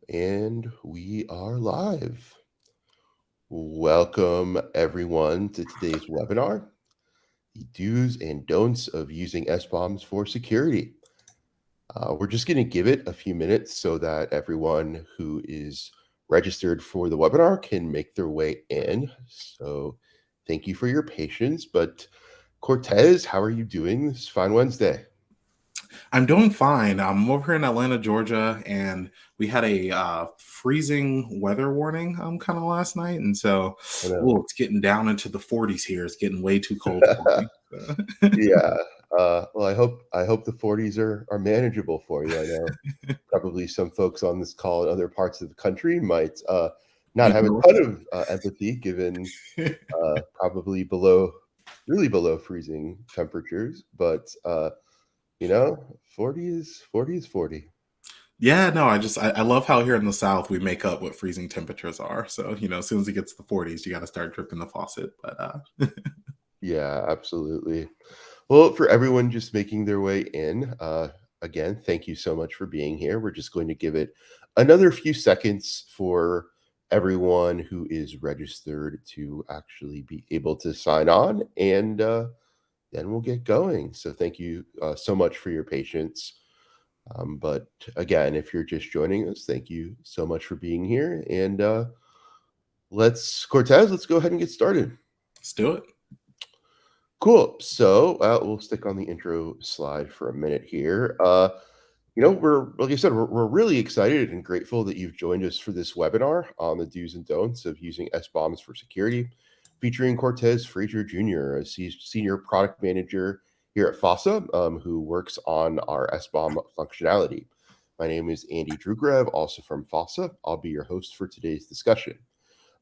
And we are live. Welcome, everyone, to today's webinar, the do's and don'ts of using SBOMs for security. We're just going to give it a few minutes so that everyone who is registered for the webinar can make their way in. So thank you for your patience. But Cortez, how are you doing this fine Wednesday? I'm doing fine. I'm over here in Atlanta, Georgia, and we had a freezing weather warning kind of last night, and so I know. it's getting down into the 40s here. It's getting way too cold for me. Yeah. Well, I hope the 40s are manageable for you. I know probably some folks on this call in other parts of the country might not have a ton of empathy given probably really below freezing temperatures, but 40 is 40. Yeah, no, I love how here in the South we make up what freezing temperatures are. So as soon as it gets to the 40s, you got to start dripping the faucet. But Yeah, absolutely. Well, for everyone just making their way in, again, thank you so much for being here. We're just going to give it another few seconds for everyone who is registered to actually be able to sign on, and then we'll get going. So thank you so much for your patience. But again, if you're just joining us, thank you so much for being here. And Cortez, let's go ahead and get started. let's do it. Cool. So we'll stick on the intro slide for a minute here. We're like I said, we're really excited and grateful that you've joined us for this webinar on the do's and don'ts of using SBOMs for security, featuring Cortez Frazier Jr., a senior product manager here at FOSSA, who works on our SBOM functionality. My name is Andy Drugrev, also from FOSSA. I'll be your host for today's discussion.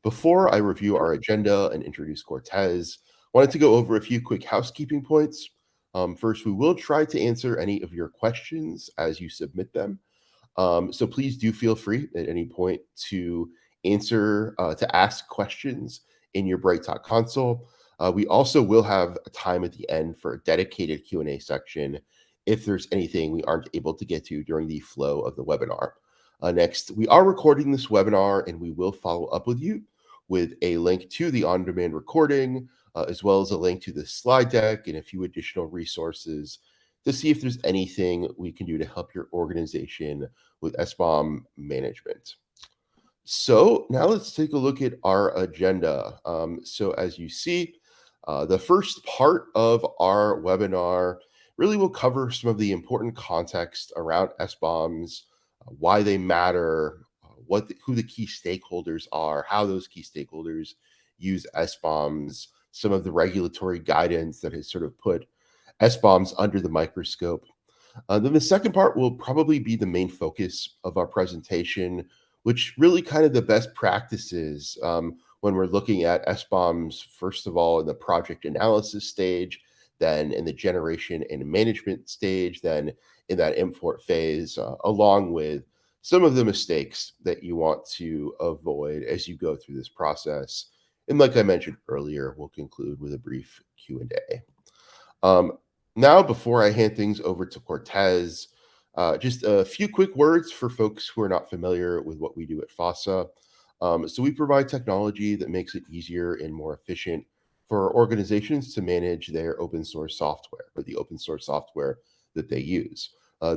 Before I review our agenda and introduce Cortez, I wanted to go over a few quick housekeeping points. First, we will try to answer any of your questions as you submit them. So please do feel free at any point to ask questions in your BrightTalk console. We also will have a time at the end for a dedicated Q&A section if there's anything we aren't able to get to during the flow of the webinar. Next, we are recording this webinar and we will follow up with you with a link to the on-demand recording, as well as a link to the slide deck and a few additional resources to see if there's anything we can do to help your organization with SBOM management. So now let's take a look at our agenda. So as you see, the first part of our webinar really will cover some of the important context around SBOMs, why they matter, who the key stakeholders are, how those key stakeholders use SBOMs, some of the regulatory guidance that has sort of put SBOMs under the microscope. Then the second part will probably be the main focus of our presentation, which really kind of the best practices when we're looking at SBOMs, first of all, in the project analysis stage, then in the generation and management stage, then in that import phase, along with some of the mistakes that you want to avoid as you go through this process. And like I mentioned earlier, we'll conclude with a brief Q&A. Now, before I hand things over to Cortez, just a few quick words for folks who are not familiar with what we do at FOSSA. So we provide technology that makes it easier and more efficient for organizations to manage their open source software, or the open source software that they use.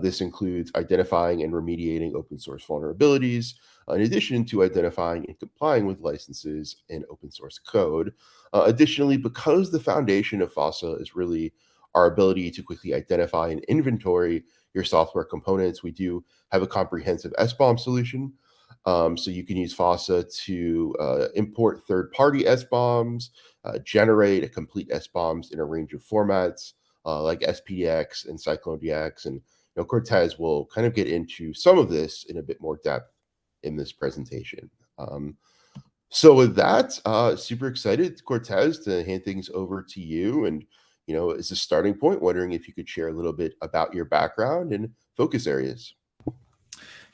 This includes identifying and remediating open source vulnerabilities, in addition to identifying and complying with licenses and open source code. Additionally, because the foundation of FOSSA is really our ability to quickly identify and inventory your software components, we do have a comprehensive SBOM solution. So you can use FOSSA to import third-party SBOMs, generate a complete SBOMs in a range of formats like SPDX and CycloneDX, and Cortez will kind of get into some of this in a bit more depth in this presentation. So with that, super excited, Cortez, to hand things over to you. And, as a starting point, wondering if you could share a little bit about your background and focus areas.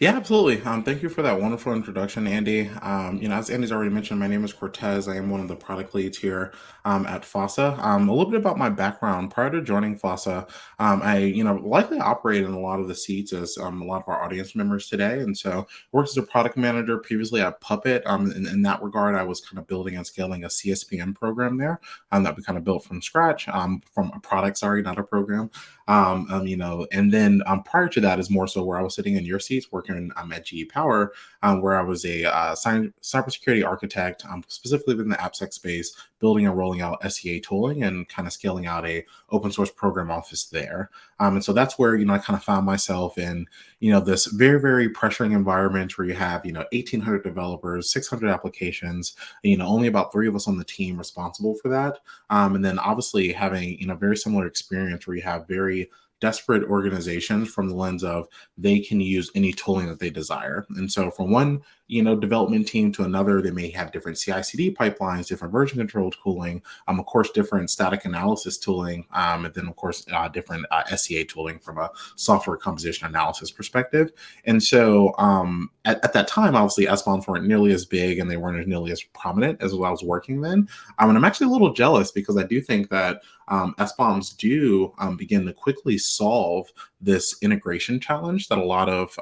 Yeah, absolutely. Thank you for that wonderful introduction, Andy. As Andy's already mentioned, my name is Cortez. I am one of the product leads here at FOSSA. A little bit about my background. Prior to joining FOSSA, I, likely operated in a lot of the seats as a lot of our audience members today. And so worked as a product manager previously at Puppet. In that regard, I was kind of building and scaling a CSPM program there that we kind of built from scratch, from a product, sorry, not a program. And then prior to that is more so where I was sitting in your seats working at GE Power, where I was a cybersecurity architect, specifically within the AppSec space, building and rolling out SEA tooling and kind of scaling out a open source program office there. And so that's where, I kind of found myself in, this very, very pressuring environment where you have, 1,800 developers, 600 applications, only about 3 of us on the team responsible for that. And then obviously having, very similar experience where you have very desperate organizations from the lens of they can use any tooling that they desire. And so from one, development team to another, they may have different CI/CD pipelines, different version control tooling, of course, different static analysis tooling, and then of course, different SEA tooling from a software composition analysis perspective. And so at that time, obviously, SBOMs weren't nearly as big and they weren't nearly as prominent as I was working then. And I'm actually a little jealous because I do think that SBOMs do begin to quickly solve this integration challenge that a lot of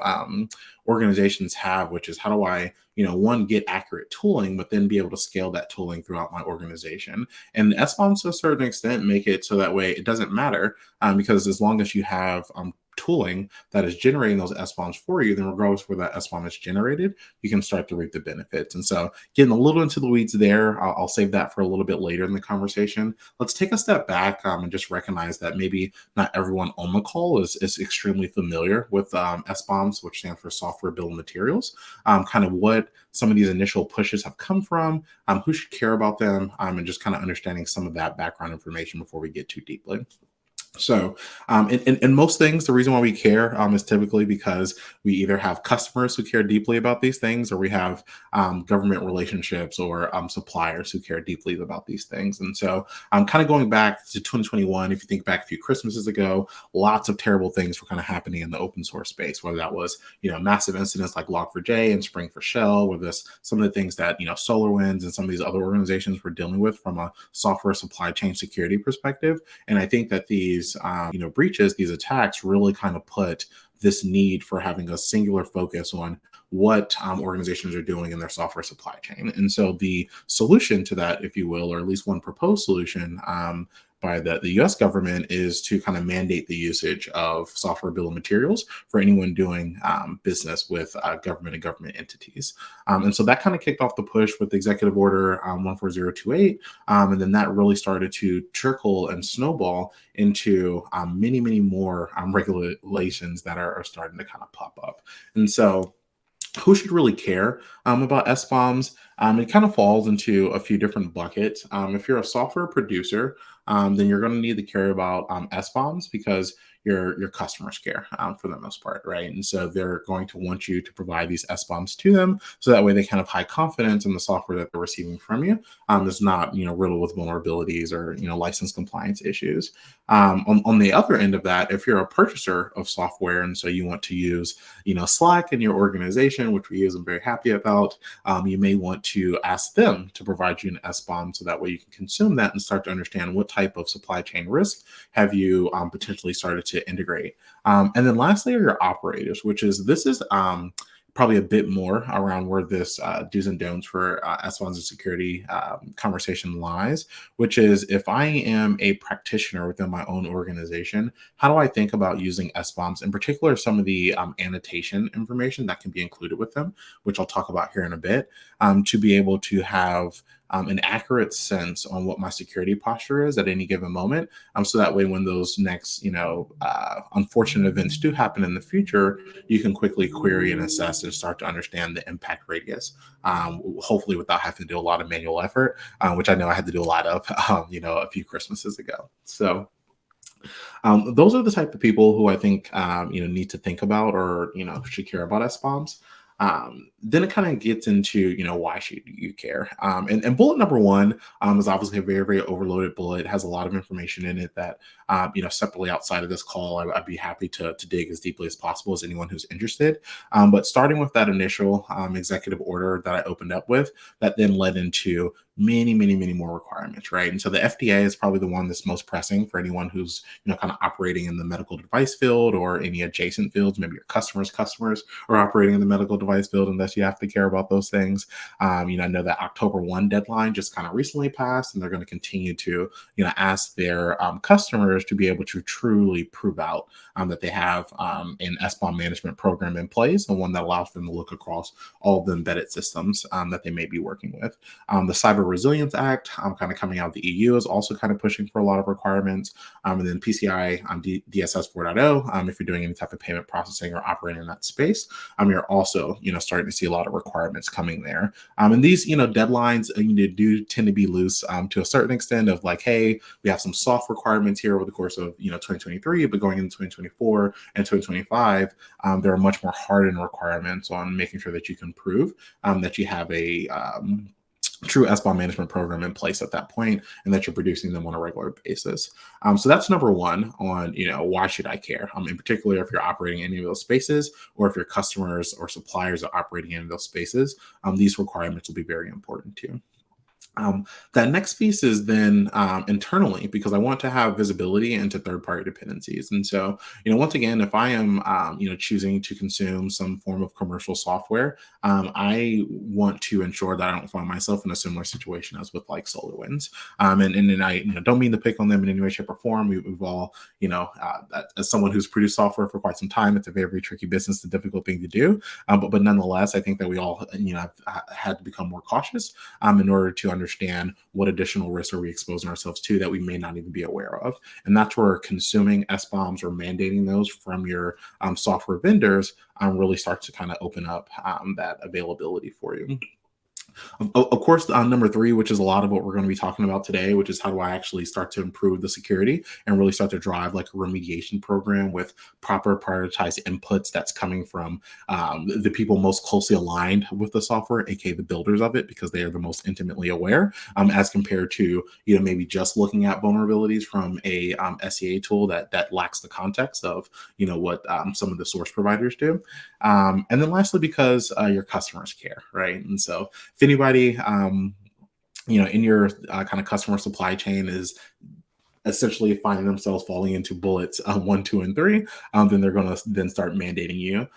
organizations have, which is how do I, one, get accurate tooling, but then be able to scale that tooling throughout my organization. And SBOMs to a certain extent make it so that way it doesn't matter because as long as you have tooling that is generating those SBOMs for you, then regardless where that SBOM is generated, you can start to reap the benefits. And so getting a little into the weeds there, I'll save that for a little bit later in the conversation. Let's take a step back and just recognize that maybe not everyone on the call is extremely familiar with SBOMs, which stand for Software Bill of Materials, kind of what some of these initial pushes have come from, who should care about them, and just kind of understanding some of that background information before we get too deeply. So, in most things, the reason why we care is typically because we either have customers who care deeply about these things, or we have government relationships or suppliers who care deeply about these things. And so, kind of going back to 2021, if you think back a few Christmases ago, lots of terrible things were kind of happening in the open source space, whether that was, massive incidents like Log4j and Spring for Shell, or this some of the things that, SolarWinds and some of these other organizations were dealing with from a software supply chain security perspective. And I think that these breaches, these attacks really kind of put this need for having a singular focus on what organizations are doing in their software supply chain. And so the solution to that, if you will, or at least one proposed solution by the US government, is to kind of mandate the usage of software bill of materials for anyone doing business with government and government entities. And so that kind of kicked off the push with Executive Order 14028. And then that really started to trickle and snowball into many, many more regulations that are starting to kind of pop up. And so who should really care about SBOMs? It kind of falls into a few different buckets. If you're a software producer, then you're going to need to care about SBOMs because your customers care for the most part, right? And so they're going to want you to provide these SBOMs to them, so that way they kind of high confidence in the software that they're receiving from you. It's not riddled with vulnerabilities or license compliance issues. On the other end of that, if you're a purchaser of software and so you want to use Slack in your organization, which we use, I'm very happy about, you may want to ask them to provide you an SBOM so that way you can consume that and start to understand what type of supply chain risk have you potentially started to integrate. And then lastly are your operators, which is probably a bit more around where this do's and don'ts for S1s and security conversation lies, which is if I am a practitioner within my own organization, how do I think about using SBOMs, in particular, some of the annotation information that can be included with them, which I'll talk about here in a bit, to be able to have an accurate sense on what my security posture is at any given moment. So that way, when those next, unfortunate events do happen in the future, you can quickly query and assess and start to understand the impact radius, hopefully without having to do a lot of manual effort, which I know I had to do a lot of, a few Christmases ago. So those are the type of people who I think, need to think about or, should care about SBOMs. Then it kind of gets into, why should you care? And bullet number one is obviously a very, very overloaded bullet. It has a lot of information in it that, separately outside of this call, I'd be happy to dig as deeply as possible as anyone who's interested. But starting with that initial executive order that I opened up with, that then led into many, many, many more requirements, right? And so the FDA is probably the one that's most pressing for anyone who's, kind of operating in the medical device field or any adjacent fields. Maybe your customers are operating in the medical device field, unless you have to care about those things. I know that October 1 deadline just kind of recently passed, and they're going to continue to, ask their customers to be able to truly prove out that they have an SBOM management program in place, and one that allows them to look across all of the embedded systems that they may be working with. The Cyber Resilience Act, kind of coming out of the EU, is also kind of pushing for a lot of requirements. And then PCI DSS 4.0, if you're doing any type of payment processing or operating in that space, you're also, starting to see a lot of requirements coming there. And these, deadlines do tend to be loose to a certain extent of like, hey, we have some soft requirements here over the course of, 2023, but going into 2024 and 2025, there are much more hardened requirements on making sure that you can prove that you have a true SBOM management program in place at that point, and that you're producing them on a regular basis. So that's number one on, why should I care? In particular, if you're operating in any of those spaces, or if your customers or suppliers are operating in those spaces, these requirements will be very important too. That next piece is then internally, because I want to have visibility into third-party dependencies. And so, once again, if I am, choosing to consume some form of commercial software, I want to ensure that I don't find myself in a similar situation as with like SolarWinds. And then I, don't mean to pick on them in any way, shape, or form. We've all, as someone who's produced software for quite some time, it's a very, very tricky business, a difficult thing to do. But nonetheless, I think that we all, have had to become more cautious in order to understand what additional risks are we exposing ourselves to that we may not even be aware of. And that's where consuming SBOMs or mandating those from your software vendors really starts to kind of open up that availability for you. Of course, number three, which is a lot of what we're going to be talking about today, which is how do I actually start to improve the security and really start to drive like a remediation program with proper prioritized inputs that's coming from the people most closely aligned with the software, aka the builders of it, because they are the most intimately aware, as compared to maybe just looking at vulnerabilities from a SEA tool that lacks the context of what some of the source providers do. And then lastly, because your customers care, right? And so if anybody, in your kind of customer supply chain is essentially finding themselves falling into bullets 1, 2, and 3, then they're going to then start mandating you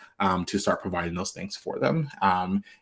to start providing those things for them.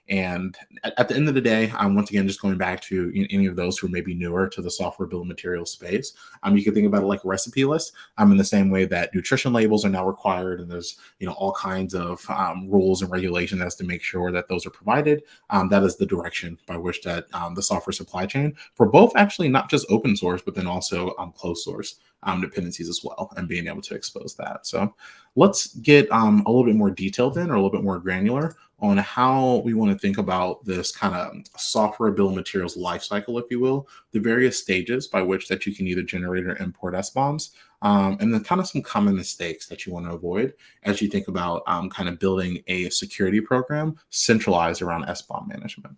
And at the end of the day, once again, just going back to any of those who may be newer to the software bill of materials space, you can think about it like a recipe list in the same way that nutrition labels are now required. And there's, all kinds of rules and regulations as to make sure that those are provided. That is the direction by which that the software supply chain for both actually not just open source, but then also closed source dependencies as well, and being able to expose that. So let's get a little bit more detailed in, or a little bit more granular on how we want to think about this kind of software bill of materials lifecycle, if you will, the various stages by which that you can either generate or import SBOMs, and then kind of some common mistakes that you want to avoid as you think about kind of building a security program centralized around SBOM management.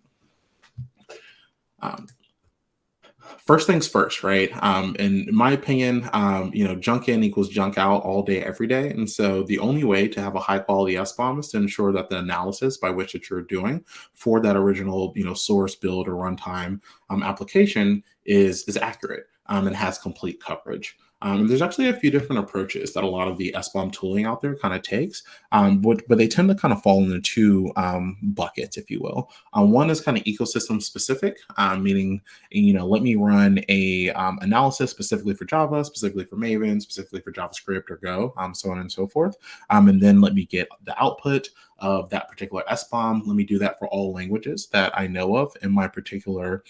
First things first, right? In my opinion, junk in equals junk out all day, every day. And so the only way to have a high quality SBOM is to ensure that the analysis by which that you're doing for that original, source, build, or runtime application is accurate and has complete coverage. And there's actually a few different approaches that a lot of the SBOM tooling out there kind of takes, but they tend to kind of fall into two buckets, if you will. One is kind of ecosystem specific, meaning, let me run a analysis specifically for Java, specifically for Maven, specifically for JavaScript or Go, so on and so forth. And then let me get the output of that particular SBOM. Let me do that for all languages that I know of in my particular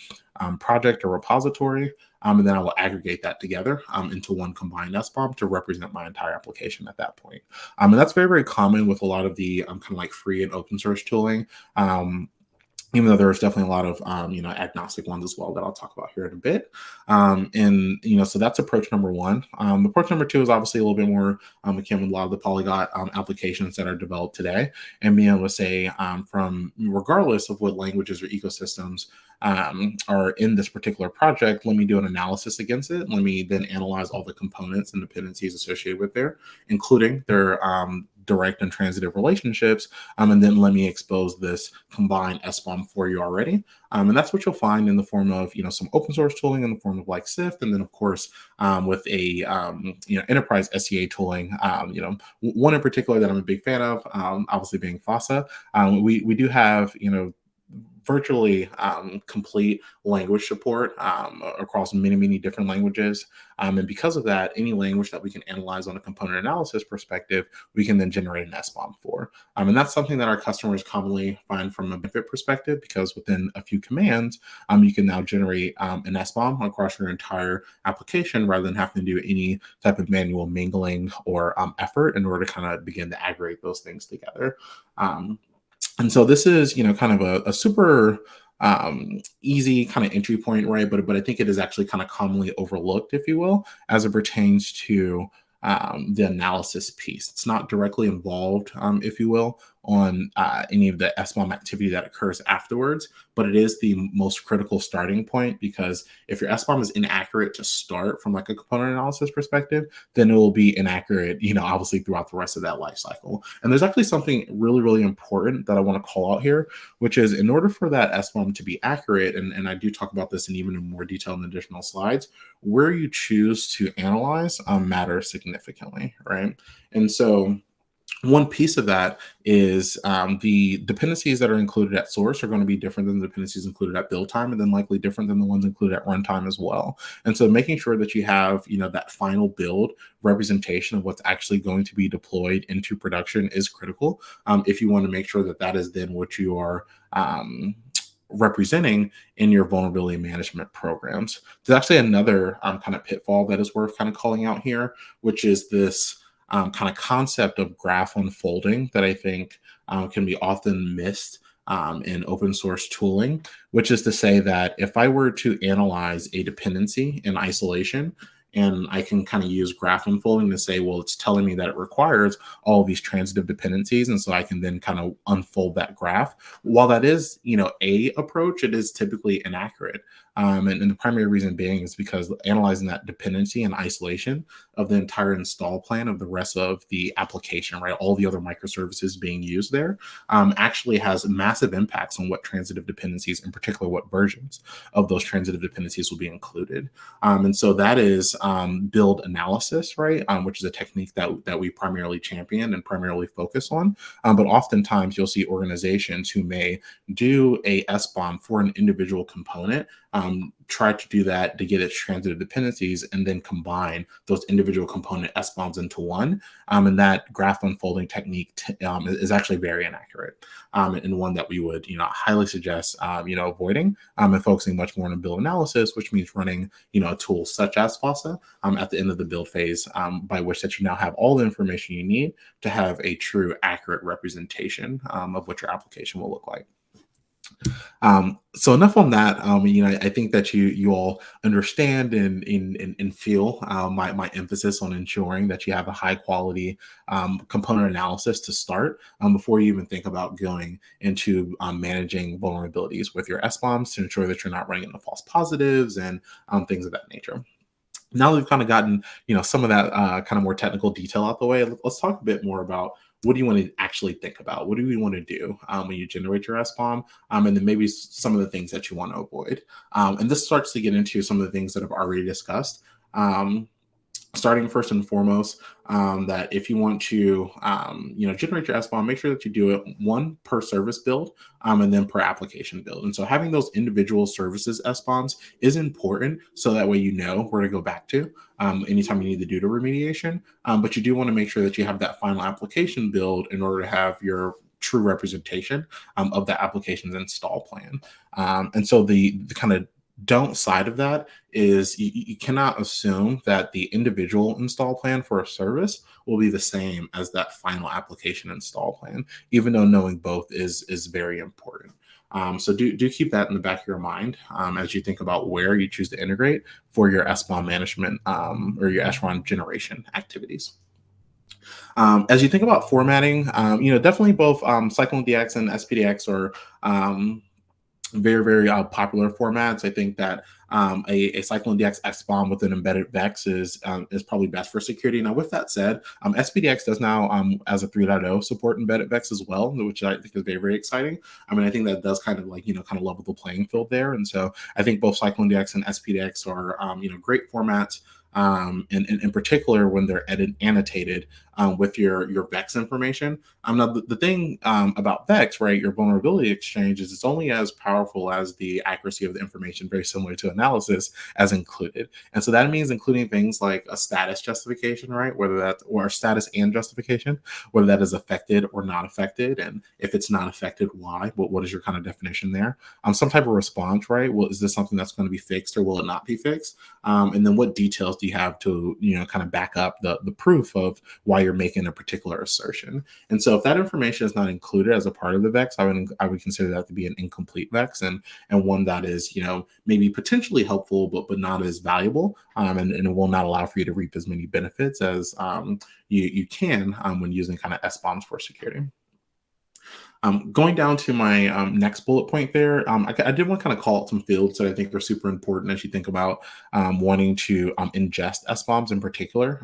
project or repository. And then I will aggregate that together into one combined SBOM to represent my entire application at that point. And that's very, very common with a lot of the kind of like free and open source tooling. even though there's definitely a lot of agnostic ones as well that I'll talk about here in a bit. And so that's approach number one. Approach number two is obviously a little bit more akin with a lot of the polyglot applications that are developed today, and being able to say from regardless of what languages or ecosystems are in this particular project, let me do an analysis against it. Let me then analyze all the components and dependencies associated with there, including their direct and transitive relationships, and then let me expose this combined SBOM for you already. And that's what you'll find in the form of some open source tooling in the form of like SIFT, and then of course with a enterprise SCA tooling. One in particular that I'm a big fan of, obviously being FOSSA. We do have virtually complete language support across many different languages. And because of that, any language that we can analyze on a component analysis perspective, we can then generate an SBOM for. And that's something that our customers commonly find from a benefit perspective, because within a few commands, you can now generate an SBOM across your entire application rather than having to do any type of manual mingling or effort in order to kind of begin to aggregate those things together. And so this is, kind of a super easy kind of entry point, right? But I think it is actually kind of commonly overlooked, if you will, as it pertains to the analysis piece. It's not directly involved, if you will, on any of the SBOM activity that occurs afterwards, but it is the most critical starting point, because if your SBOM is inaccurate to start from like a component analysis perspective, then it will be inaccurate, obviously throughout the rest of that life cycle. And there's actually something really important that I want to call out here, which is in order for that SBOM to be accurate, and I do talk about this in even in more detail in additional slides, where you choose to analyze matters significantly, right? And so one piece of that is the dependencies that are included at source are going to be different than the dependencies included at build time, and then likely different than the ones included at runtime as well. And so making sure that you have, that final build representation of what's actually going to be deployed into production is critical, if you want to make sure that that is then what you are representing in your vulnerability management programs. There's actually another kind of pitfall that is worth kind of calling out here, which is this kind of concept of graph unfolding that I think can be often missed in open source tooling, which is to say that if I were to analyze a dependency in isolation, and I can kind of use graph unfolding to say, well, it's telling me that it requires all of these transitive dependencies. And so I can then kind of unfold that graph. While that is, a approach, it is typically inaccurate. And the primary reason being is because analyzing that dependency and isolation of the entire install plan of the rest of the application, right, all the other microservices being used there, actually has massive impacts on what transitive dependencies, in particular, what versions of those transitive dependencies will be included. And so that is build analysis, right, which is a technique that we primarily champion and primarily focus on. But oftentimes you'll see organizations who may do a SBOM for an individual component, try to do that to get its transitive dependencies, and then combine those individual component SBOMs into one. And that graph unfolding technique is actually very inaccurate, and one that we would highly suggest avoiding, and focusing much more on a build analysis, which means running a tool such as FOSSA at the end of the build phase, by which that you now have all the information you need to have a true accurate representation of what your application will look like. So enough on that. I think that you all understand and feel my emphasis on ensuring that you have a high quality component analysis to start before you even think about going into managing vulnerabilities with your SBOMs to ensure that you're not running into false positives and things of that nature. Now that we've kind of gotten some of that kind of more technical detail out the way, let's talk a bit more about what do you want to actually think about? What do you want to do when you generate your SBOM? And then maybe some of the things that you want to avoid. And this starts to get into some of the things that I've already discussed. Starting first and foremost, that if you want to, generate your SBOM, make sure that you do it one per service build, and then per application build. And so having those individual services SBOMs is important, so that way you know where to go back to anytime you need to do the remediation. But you do want to make sure that you have that final application build in order to have your true representation of the application's install plan. And so the kind of don't side of that is you cannot assume that the individual install plan for a service will be the same as that final application install plan, even though knowing both is very important. So do keep that in the back of your mind as you think about where you choose to integrate for your SBOM management or your echelon generation activities. As you think about formatting, definitely both Cyclone DX and SPDX are very, very popular formats. I think that a Cyclone DX XBOM with an embedded VEX is probably best for security. Now, with that said, SPDX does now, as a 3.0, support embedded VEX as well, which I think is very, very exciting. I mean, I think that does kind of kind of level the playing field there. And so I think both Cyclone DX and SPDX are, great formats. And in particular when they're annotated with your VEX information. Now, the thing about VEX, right, your vulnerability exchange is it's only as powerful as the accuracy of the information, very similar to analysis, as included. And so that means including things like a status justification, right, whether that or status and justification, whether that is affected or not affected, and if it's not affected, why? What is your kind of definition there? Some type of response, right? Well, is this something that's going to be fixed or will it not be fixed? And then what details do you have to kind of back up the proof of why you're making a particular assertion? And so if that information is not included as a part of the VEX, I would consider that to be an incomplete VEX and one that is maybe potentially helpful but not as valuable, and it will not allow for you to reap as many benefits as you can when using kind of SBOMs for security. Going down to my next bullet point there, I did want to kind of call out some fields that I think are super important as you think about wanting to ingest SBOMs in particular.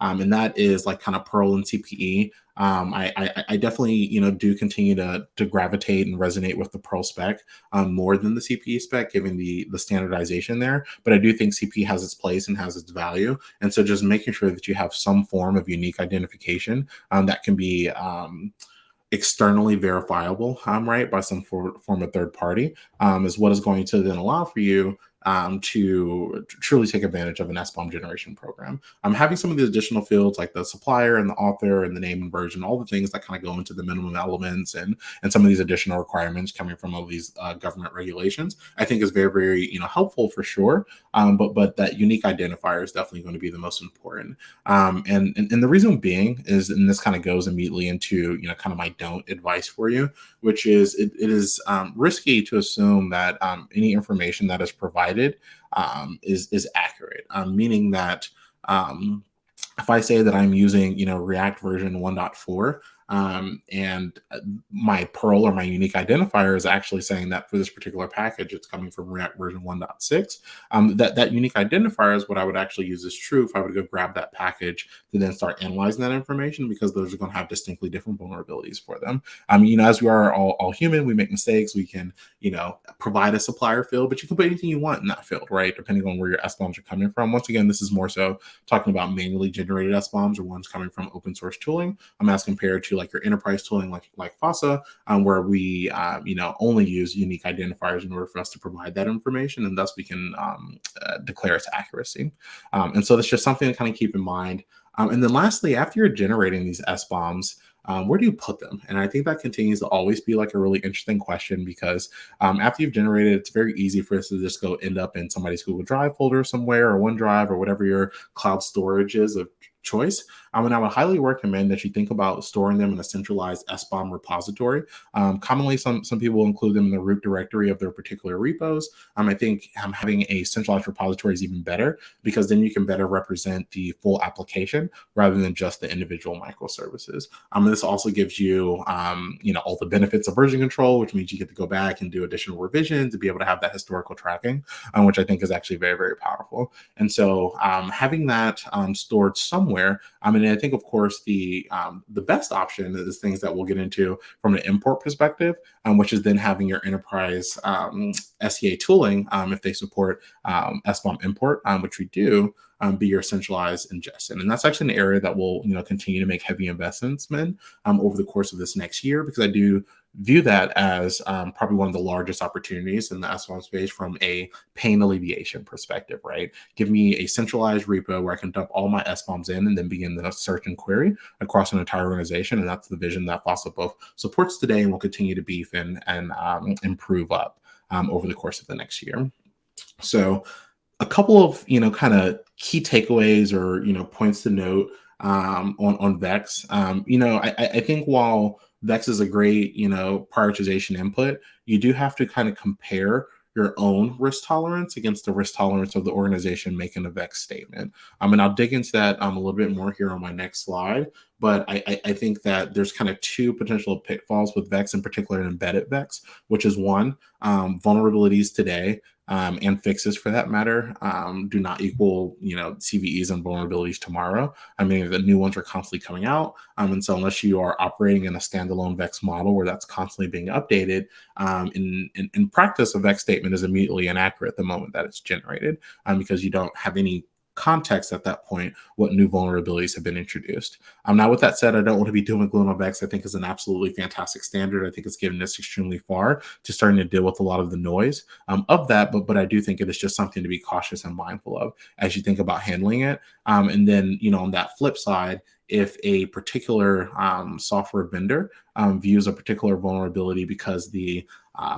And that is like kind of Perl and CPE. I definitely, do continue to gravitate and resonate with the Perl spec more than the CPE spec, given the standardization there. But I do think CPE has its place and has its value. And so just making sure that you have some form of unique identification that can be externally verifiable, right, by some form of third party, is what is going to then allow for you to truly take advantage of an SBOM generation program. Having some of the additional fields like the supplier and the author and the name and version, all the things that kind of go into the minimum elements and some of these additional requirements coming from all these government regulations, I think is very, very helpful for sure. But that unique identifier is definitely going to be the most important. And the reason being is, and this kind of goes immediately into kind of my don't advice for you, which is it is risky to assume that any information that is provided is accurate, meaning that if I say that I'm using React version 1.4 and my Perl or my unique identifier is actually saying that for this particular package it's coming from React version 1.6, that unique identifier is what I would actually use as true if I would go grab that package to then start analyzing that information, because those are going to have distinctly different vulnerabilities for them. As we are all human, we make mistakes. We can provide a supplier field, but you can put anything you want in that field, right, depending on where your SBOMs are coming from. Once again, this is more so talking about manually generated SBOMs or ones coming from open source tooling, as compared to like your enterprise tooling like FOSSA, where we only use unique identifiers in order for us to provide that information, and thus we can declare its accuracy. And so that's just something to kind of keep in mind. And then lastly, after you're generating these SBOMs, where do you put them? And I think that continues to always be like a really interesting question, because after you've generated, it's very easy for us to just go end up in somebody's Google Drive folder somewhere, or OneDrive, or whatever your cloud storage is of choice. And I would highly recommend that you think about storing them in a centralized SBOM repository. Commonly, some people include them in the root directory of their particular repos. I think having a centralized repository is even better, because then you can better represent the full application rather than just the individual microservices. This also gives you, all the benefits of version control, which means you get to go back and do additional revisions to be able to have that historical tracking, which I think is actually very, very powerful. And so having that stored somewhere, and I think, of course, the best option is things that we'll get into from an import perspective, which is then having your enterprise SEA tooling, if they support SBOM import, which we do, be your centralized ingestion. And that's actually an area that we'll continue to make heavy investments in over the course of this next year, because I do view that as probably one of the largest opportunities in the SBOM space from a pain alleviation perspective, right? Give me a centralized repo where I can dump all my SBOMs in and then begin the search and query across an entire organization. And that's the vision that FOSSA both supports today and will continue to beef and improve up over the course of the next year. So a couple of kind of key takeaways or points to note on VEX. I think while Vex is a great, prioritization input. You do have to kind of compare your own risk tolerance against the risk tolerance of the organization making a Vex statement. And I'll dig into that a little bit more here on my next slide. But I think that there's kind of two potential pitfalls with Vex, in particular, and embedded Vex, which is one, vulnerabilities today and fixes for that matter do not equal CVEs and vulnerabilities tomorrow. I mean, the new ones are constantly coming out, and so unless you are operating in a standalone Vex model where that's constantly being updated, in practice, a Vex statement is immediately inaccurate the moment that it's generated, because you don't have any context at that point what new vulnerabilities have been introduced. Now, with that said, I don't want to be doom and gloom on Vex. I think is an absolutely fantastic standard. I think it's given us extremely far to starting to deal with a lot of the noise of that, but I do think it is just something to be cautious and mindful of as you think about handling it. And then, on that flip side, if a particular software vendor views a particular vulnerability because the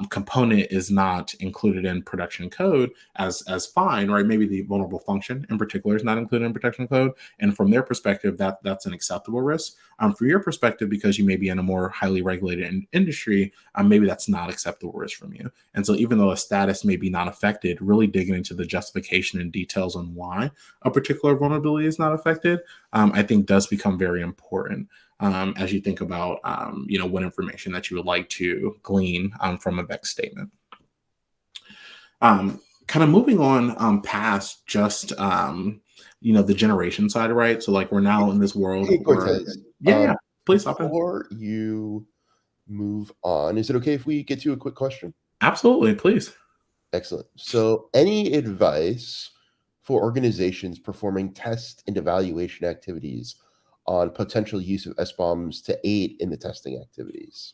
component is not included in production code as fine, right? Maybe the vulnerable function in particular is not included in production code, and from their perspective, that's an acceptable risk. For your perspective, because you may be in a more highly regulated industry, maybe that's not acceptable risk from you. And so, even though a status may be not affected, really digging into the justification and details on why a particular vulnerability is not affected, I think does become very important. As you think about, what information that you would like to glean from a Vex statement. Kind of moving on past just, the generation side, right? So like we're now in this world Hey, where, Cortez, yeah, yeah, please hop in. before you move on, is it okay if we get to a quick question? Absolutely, please. Excellent. So, any advice for organizations performing test and evaluation activities on potential use of SBOMs to aid in the testing activities?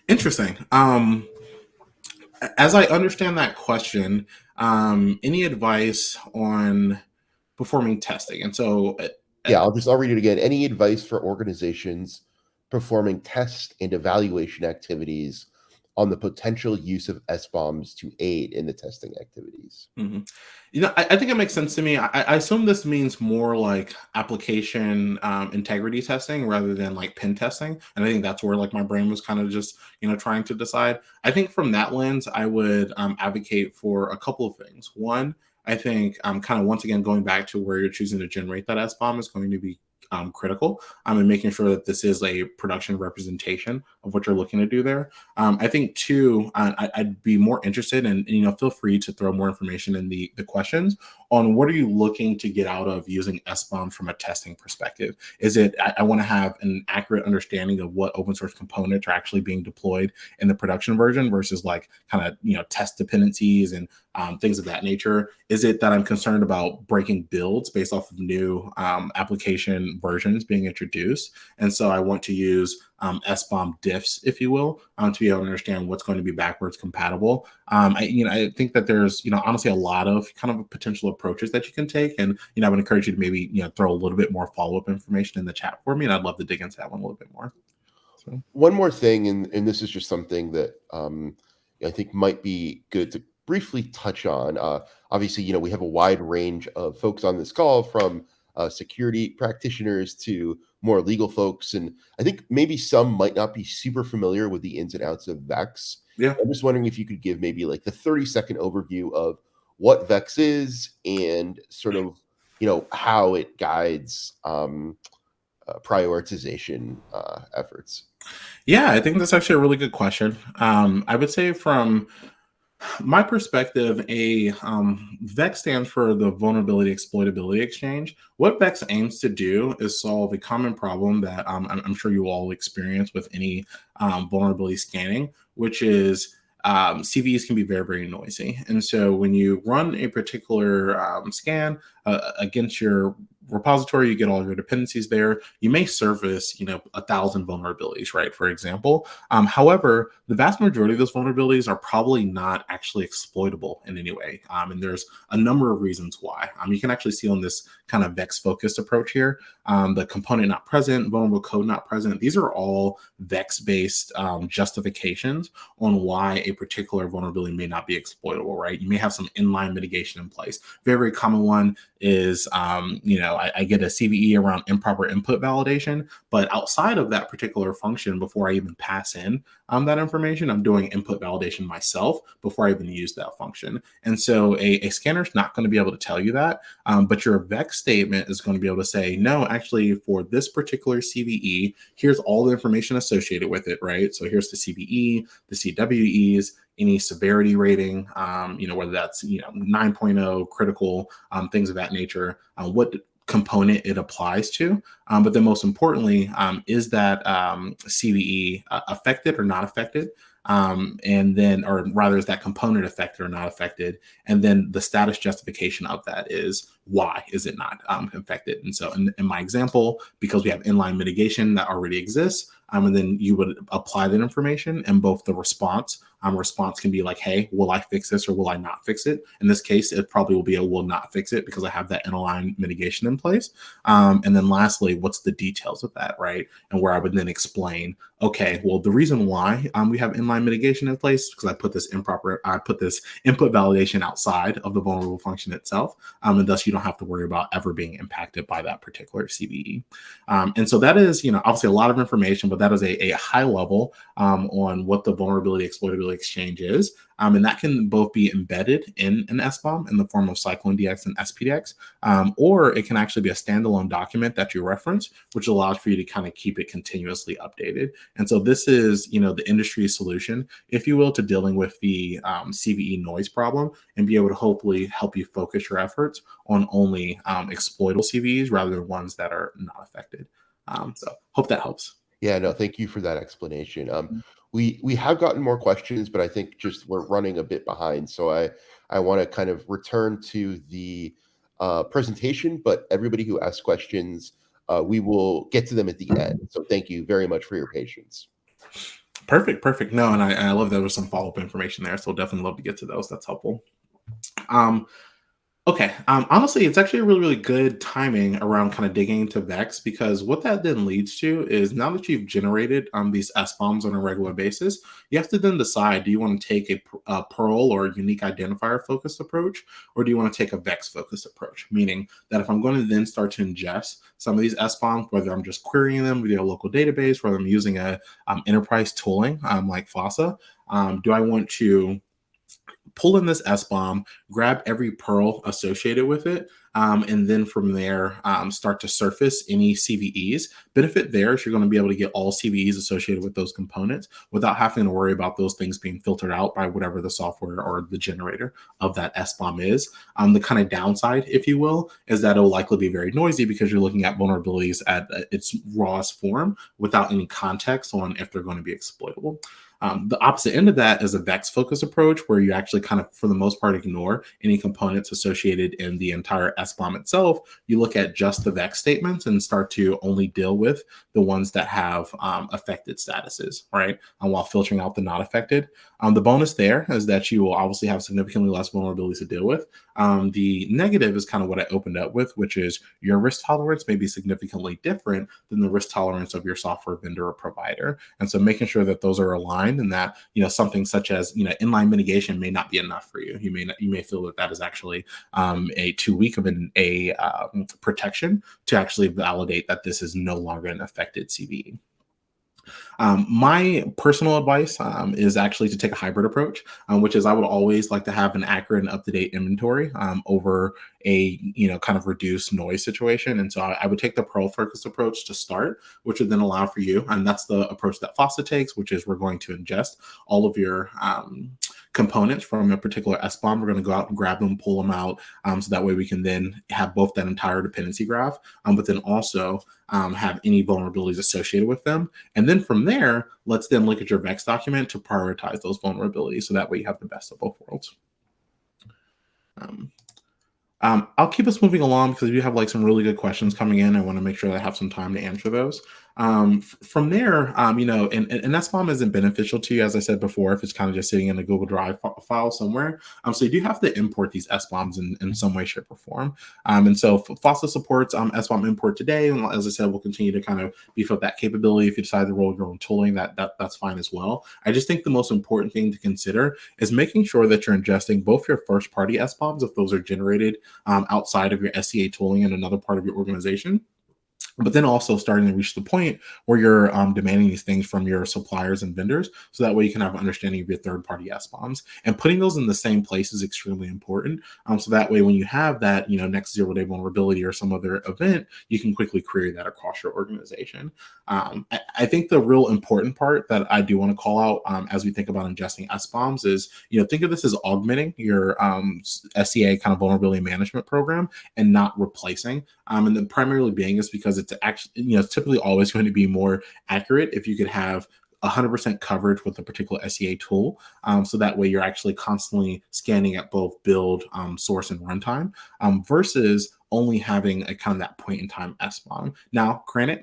Interesting. As I understand that question, any advice on performing testing? And so, Yeah, I'll read it again. Any advice for organizations performing test and evaluation activities on the potential use of SBOMs to aid in the testing activities? mhm. I think it makes sense to me. I assume this means more like application integrity testing rather than like pen testing, and I think that's where like my brain was kind of just trying to decide. I think from that lens, I would advocate for a couple of things. One, I think kind of once again going back to where you're choosing to generate that SBOM is going to be critical, and making sure that this is a production representation of what you're looking to do there. I think too, I'd be more interested in, and, feel free to throw more information in the questions on what are you looking to get out of using SBOM from a testing perspective. Is it, I want to have an accurate understanding of what open source components are actually being deployed in the production version versus like kind of, test dependencies and things of that nature? Is it that I'm concerned about breaking builds based off of new application versions being introduced? And so I want to use SBOM diffs, if you will, to be able to understand what's going to be backwards compatible. I think that there's, honestly a lot of kind of potential approaches that you can take. And, I would encourage you to maybe, throw a little bit more follow-up information in the chat for me. And I'd love to dig into that one a little bit more. So. One more thing, and this is just something that I think might be good to briefly touch on. Obviously, we have a wide range of folks on this call, from security practitioners to more legal folks, and I think maybe some might not be super familiar with the ins and outs of Vex. Yeah. I'm just wondering if you could give maybe like the 30-second overview of what Vex is and sort of how it guides prioritization efforts. Yeah, I think that's actually a really good question. I would say from my perspective, a VEX stands for the Vulnerability Exploitability Exchange. What VEX aims to do is solve a common problem that I'm sure you all experience with any vulnerability scanning, which is CVEs can be very, very noisy. And so when you run a particular scan against your repository, you get all your dependencies there. You may surface, 1,000 vulnerabilities, right? For example. However, the vast majority of those vulnerabilities are probably not actually exploitable in any way. And there's a number of reasons why. You can actually see on this kind of VEX-focused approach here, the component not present, vulnerable code not present. These are all VEX-based justifications on why a particular vulnerability may not be exploitable, right? You may have some inline mitigation in place. Very, very common one is, I get a CVE around improper input validation, but outside of that particular function, before I even pass in that information, I'm doing input validation myself before I even use that function. And so a scanner is not going to be able to tell you that, but your vex statement is going to be able to say, no, actually, for this particular CVE, here's all the information associated with it, right? So here's the CVE, the CWEs, any severity rating, whether that's 9.0, critical, things of that nature, what component it applies to. But then most importantly, is that CVE affected or not affected? And then, or rather, is that component affected or not affected? And then the status justification of that is why is it not affected? And so in my example, because we have inline mitigation that already exists, and then you would apply that information, and both the response can be like, hey, will I fix this or will I not fix it? In this case, it probably will be a will not fix it because I have that inline mitigation in place. And then lastly, what's the details of that, right? And where I would then explain, okay, well, the reason why we have inline mitigation in place is because I put this input validation outside of the vulnerable function itself. And thus you don't have to worry about ever being impacted by that particular CVE. And so that is, obviously a lot of information, but that is a high level on what the vulnerability exploitability exchange is. And that can both be embedded in an SBOM in the form of CycloneDX and SPDX, or it can actually be a standalone document that you reference, which allows for you to kind of keep it continuously updated. And so this is, the industry solution, if you will, to dealing with the CVE noise problem and be able to hopefully help you focus your efforts on only exploitable CVEs rather than ones that are not affected. So hope that helps. Yeah, no, thank you for that explanation. We have gotten more questions, but I think just we're running a bit behind. So I want to kind of return to the presentation, but everybody who asks questions, we will get to them at the end. So thank you very much for your patience. Perfect, perfect. No, and I love there was some follow-up information there, so definitely love to get to those. That's helpful. Um, Okay. Honestly, it's actually a really, really good timing around kind of digging into Vex, because what that then leads to is now that you've generated these SBOMs on a regular basis, you have to then decide, do you want to take a Perl or unique identifier focused approach, or do you want to take a Vex focused approach? Meaning that if I'm going to then start to ingest some of these SBOMs, whether I'm just querying them via a local database, whether I'm using a enterprise tooling like FOSSA, do I want to pull in this SBOM, grab every Perl associated with it, and then from there start to surface any CVEs? Benefit there is you're going to be able to get all CVEs associated with those components without having to worry about those things being filtered out by whatever the software or the generator of that SBOM is. The kind of downside, if you will, is that it will likely be very noisy because you're looking at vulnerabilities at its rawest form without any context on if they're going to be exploitable. The opposite end of that is a Vex focus approach, where you actually kind of, for the most part, ignore any components associated in the entire SBOM itself. You look at just the Vex statements and start to only deal with the ones that have affected statuses, right? While filtering out the not affected. The bonus there is that you will obviously have significantly less vulnerabilities to deal with. The negative is kind of what I opened up with, which is your risk tolerance may be significantly different than the risk tolerance of your software vendor or provider. And so making sure that those are aligned, and that something such as inline mitigation may not be enough for you. You may feel that is actually a too weak of a protection to actually validate that this is no longer an affected CVE. My personal advice is actually to take a hybrid approach, which is I would always like to have an accurate and up-to-date inventory over a kind of reduced noise situation. And so I would take the Perl focus approach to start, which would then allow for you, and that's the approach that FOSSA takes, which is we're going to ingest all of your components from a particular SBOM. We're going to go out and grab them, pull them out, so that way we can then have both that entire dependency graph, but then also have any vulnerabilities associated with them. And then from there, let's then look at your Vex document to prioritize those vulnerabilities, so that way you have the best of both worlds. I'll keep us moving along because we have like some really good questions coming in. I want to make sure that I have some time to answer those. From there, and SBOM isn't beneficial to you, as I said before, if it's kind of just sitting in a Google Drive file somewhere. So you do have to import these SBOMs in some way, shape, or form. And so FOSSA supports SBOM import today. And as I said, we'll continue to kind of beef up that capability. If you decide to roll your own tooling, that's fine as well. I just think the most important thing to consider is making sure that you're ingesting both your first party SBOMs, if those are generated outside of your SCA tooling in another part of your organization, but then also starting to reach the point where you're demanding these things from your suppliers and vendors, so that way you can have an understanding of your third-party SBOMs. And putting those in the same place is extremely important. So that way, when you have that, next zero-day vulnerability or some other event, you can quickly query that across your organization. I think the real important part that I do want to call out as we think about ingesting SBOMs is, think of this as augmenting your SCA kind of vulnerability management program and not replacing. And then primarily being is because it's actually, it's typically always going to be more accurate if you could have 100% coverage with a particular SCA tool. So that way you're actually constantly scanning at both build, source, and runtime versus only having a kind of that point in time SBOM. Now, granted,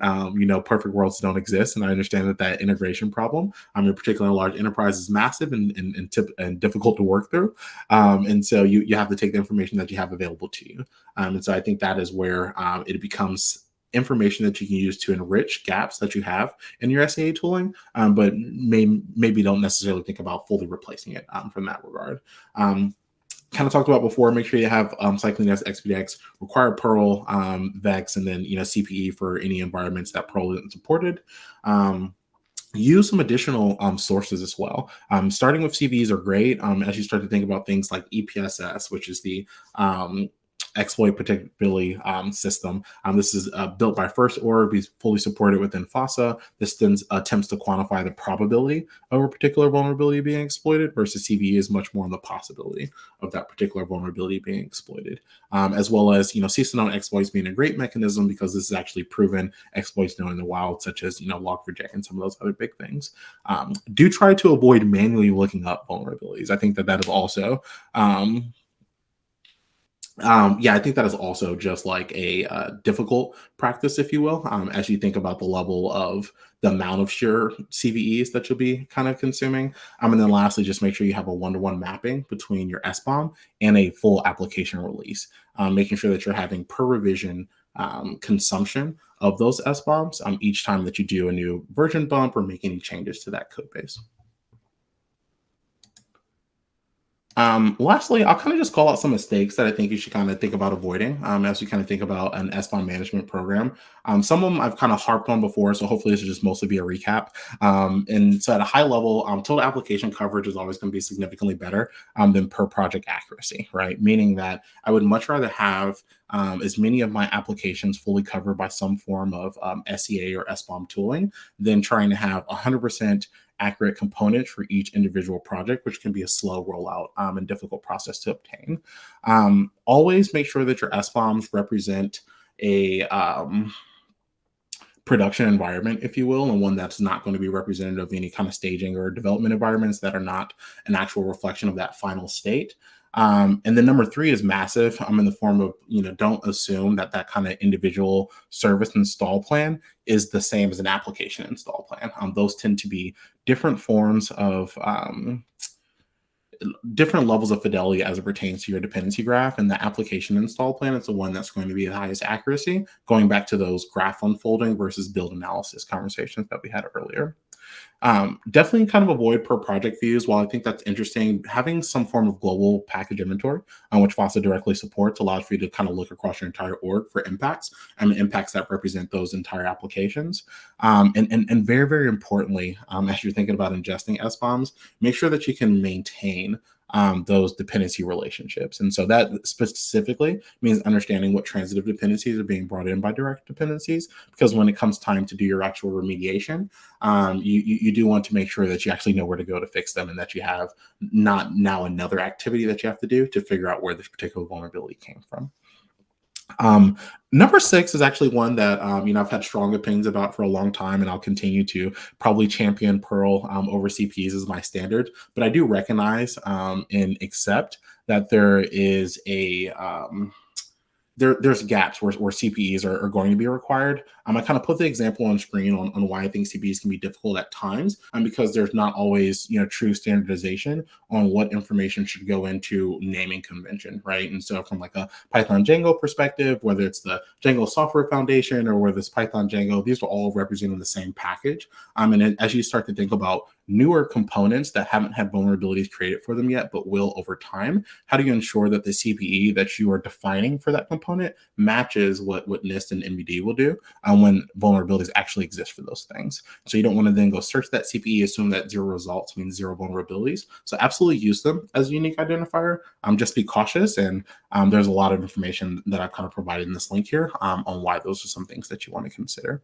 perfect worlds don't exist, and I understand that integration problem, in particular, large enterprise is massive and difficult to work through, and so you have to take the information that you have available to you, and so I think that is where it becomes information that you can use to enrich gaps that you have in your SCA tooling, but maybe don't necessarily think about fully replacing it from that regard. Kind of talked about before, make sure you have cycling.s, XPDX, required Perl, VEX, and then CPE for any environments that Perl isn't supported. Use some additional sources as well. Starting with CVEs are great as you start to think about things like EPSS, which is the exploit protectability system. This is built by First Org, be fully supported within FOSSA. This then attempts to quantify the probability of a particular vulnerability being exploited, versus CVE is much more on the possibility of that particular vulnerability being exploited. As well as, CISA-known exploits being a great mechanism, because this is actually proven exploits known in the wild, such as, Log4j and some of those other big things. Do try to avoid manually looking up vulnerabilities. I think that is also I think that is also just like a difficult practice, if you will, as you think about the level of the amount of sheer CVEs that you'll be kind of consuming. And then lastly, just make sure you have a one-to-one mapping between your SBOM and a full application release, making sure that you're having per revision consumption of those SBOMs each time that you do a new version bump or make any changes to that code base. Lastly, I'll kind of just call out some mistakes that I think you should kind of think about avoiding as you kind of think about an SBOM management program. Some of them I've kind of harped on before, so hopefully this will just mostly be a recap. And so at a high level, total application coverage is always going to be significantly better than per project accuracy, right? Meaning that I would much rather have as many of my applications fully covered by some form of SEA or SBOM tooling than trying to have 100% accurate components for each individual project, which can be a slow rollout and difficult process to obtain. Always make sure that your SBOMs represent a production environment, if you will, and one that's not going to be representative of any kind of staging or development environments that are not an actual reflection of that final state. And then number 3 is massive. In the form of, don't assume that kind of individual service install plan is the same as an application install plan. Those tend to be different forms of different levels of fidelity as it pertains to your dependency graph, and the application install plan is the one that's going to be the highest accuracy, going back to those graph unfolding versus build analysis conversations that we had earlier. Definitely kind of avoid per project views. While I think that's interesting, having some form of global package inventory, which FOSSA directly supports, allows for you to kind of look across your entire org for impacts and impacts that represent those entire applications. And very, very importantly, as you're thinking about ingesting SBOMs, make sure that you can maintain those dependency relationships. And so that specifically means understanding what transitive dependencies are being brought in by direct dependencies, because when it comes time to do your actual remediation, you do want to make sure that you actually know where to go to fix them, and that you have not now another activity that you have to do to figure out where this particular vulnerability came from. Number 6 is actually one that I've had strong opinions about for a long time, and I'll continue to probably champion Perl over CPEs as my standard. But I do recognize and accept that there is a there's gaps where CPEs are going to be required. I kind of put the example on screen on why I think CPEs can be difficult at times, because there's not always true standardization on what information should go into naming convention, right? And so from like a Python Django perspective, whether it's the Django software foundation or whether it's Python Django, these are all representing the same package. And as you start to think about newer components that haven't had vulnerabilities created for them yet, but will over time, how do you ensure that the CPE that you are defining for that component matches what NIST and MBD will do when vulnerabilities actually exist for those things? So you don't want to then go search that CPE, assume that zero results means zero vulnerabilities. So absolutely use them as a unique identifier. Just be cautious. And there's a lot of information that I've kind of provided in this link here on why those are some things that you want to consider.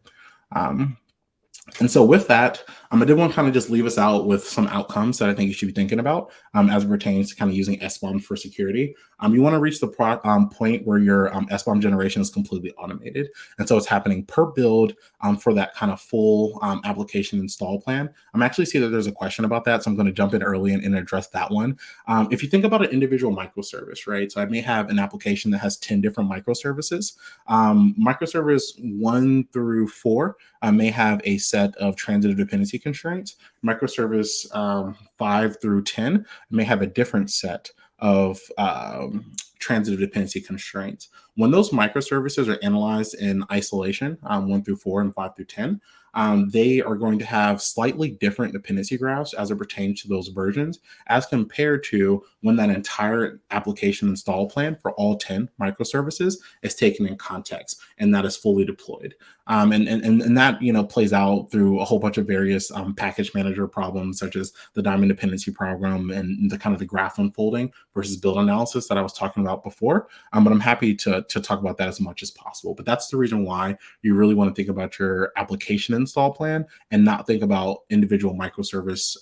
And so with that, I did want to kind of just leave us out with some outcomes that I think you should be thinking about as it pertains to kind of using SBOMs for security. You want to reach the point where your SBOM generation is completely automated. And so it's happening per build for that kind of full application install plan. I'm actually see that there's a question about that, so I'm going to jump in early and address that one. If you think about an individual microservice, right? So I may have an application that has 10 different microservices. Microservice 1 through 4 may have a set of transitive dependency constraints. Microservice 5 through 10 may have a different set of transitive dependency constraints. When those microservices are analyzed in isolation, 1 through 4 and 5 through 10, they are going to have slightly different dependency graphs as it pertains to those versions, as compared to when that entire application install plan for all 10 microservices is taken in context and that is fully deployed. And that plays out through a whole bunch of various package manager problems, such as the diamond dependency program and the kind of the graph unfolding versus build analysis that I was talking about before. But I'm happy to talk about that as much as possible. But that's the reason why you really want to think about your application install plan and not think about individual microservice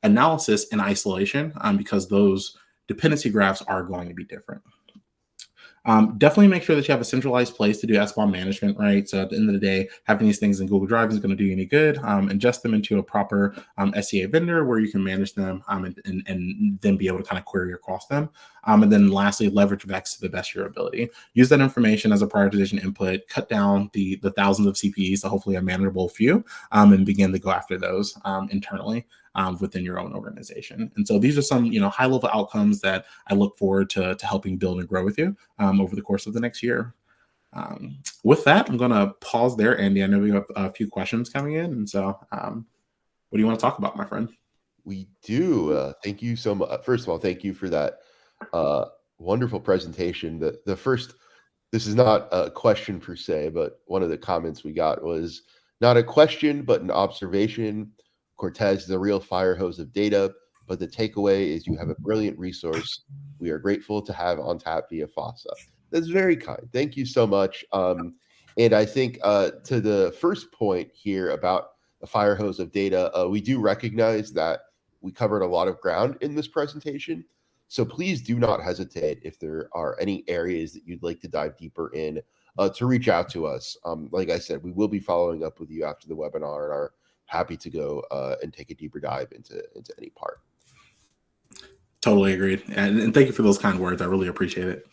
analysis in isolation, because those dependency graphs are going to be different. Definitely make sure that you have a centralized place to do SBOM management, right? So at the end of the day, having these things in Google Drive isn't going to do you any good. Ingest them into a proper SCA vendor where you can manage them and then be able to kind of query across them. And then lastly, leverage VEX to the best of your ability. Use that information as a prioritization input, cut down the thousands of CPEs to hopefully a manageable few, and begin to go after those internally within your own organization. And so these are some high-level outcomes that I look forward to helping build and grow with you over the course of the next year. With that, I'm going to pause there, Andy. I know we have a few questions coming in. And so what do you want to talk about, my friend? We do. Thank you so much. First of all, thank you for that wonderful presentation. This is not a question per se, but one of the comments we got was not a question, but an observation. Cortez is a real fire hose of data, but the takeaway is you have a brilliant resource we are grateful to have on tap via FOSSA. That's very kind. Thank you so much. And I think to the first point here about the fire hose of data, we do recognize that we covered a lot of ground in this presentation. So please do not hesitate if there are any areas that you'd like to dive deeper in to reach out to us. Like I said, we will be following up with you after the webinar and are happy to go and take a deeper dive into any part. Totally agreed. And thank you for those kind words. I really appreciate it.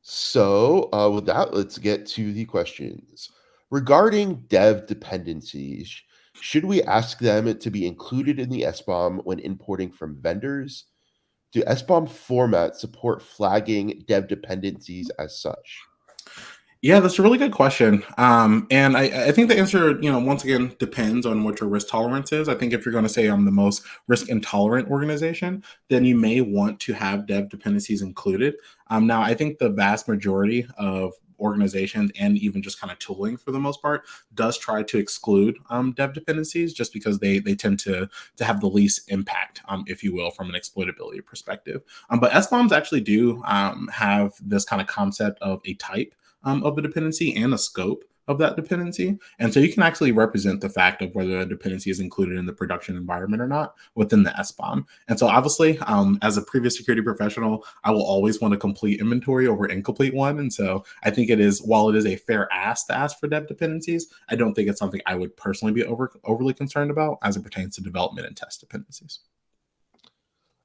So with that, let's get to the questions. Regarding dev dependencies, should we ask them to be included in the SBOM when importing from vendors? Do SBOM formats support flagging dev dependencies as such? Yeah, that's a really good question. And I think the answer, once again, depends on what your risk tolerance is. I think if you're going to say I'm the most risk intolerant organization, then you may want to have dev dependencies included. Now, I think the vast majority of organizations and even just kind of tooling for the most part does try to exclude dev dependencies just because they tend to have the least impact, if you will, from an exploitability perspective. But SBOMs actually do have this kind of concept of a type of the dependency and a scope of that dependency. And so you can actually represent the fact of whether a dependency is included in the production environment or not within the SBOM. And so obviously, as a previous security professional, I will always want a complete inventory over incomplete one. And so I think while it is a fair ask to ask for dev dependencies, I don't think it's something I would personally be overly concerned about as it pertains to development and test dependencies.